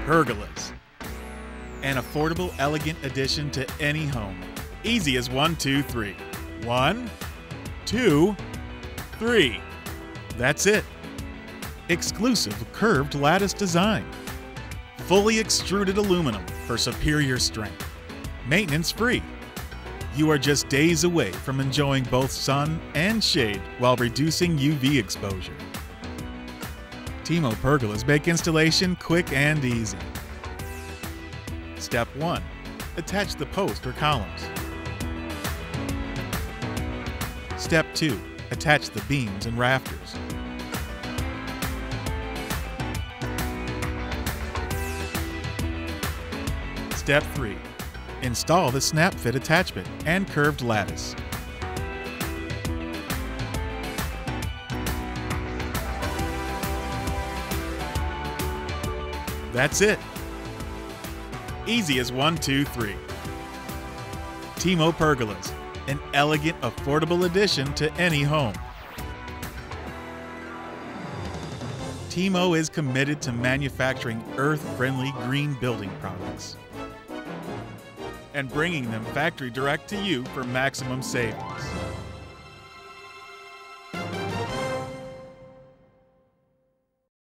Pergolas. An affordable, elegant addition to any home. Easy as 1, 2, 3. 1, 2, 3. That's it. Exclusive curved lattice design. Fully extruded aluminum for superior strength. Maintenance free. You are just days away from enjoying both sun and shade while reducing UV exposure. TEMO pergolas make installation quick and easy. Step 1. Attach the post or columns. Step 2. Attach the beams and rafters. Step 3. Install the snap fit attachment and curved lattice. That's it. Easy as 1, 2, 3. TEMO pergolas, an elegant, affordable addition to any home. TEMO is committed to manufacturing earth-friendly green building products and bringing them factory direct to you for maximum savings.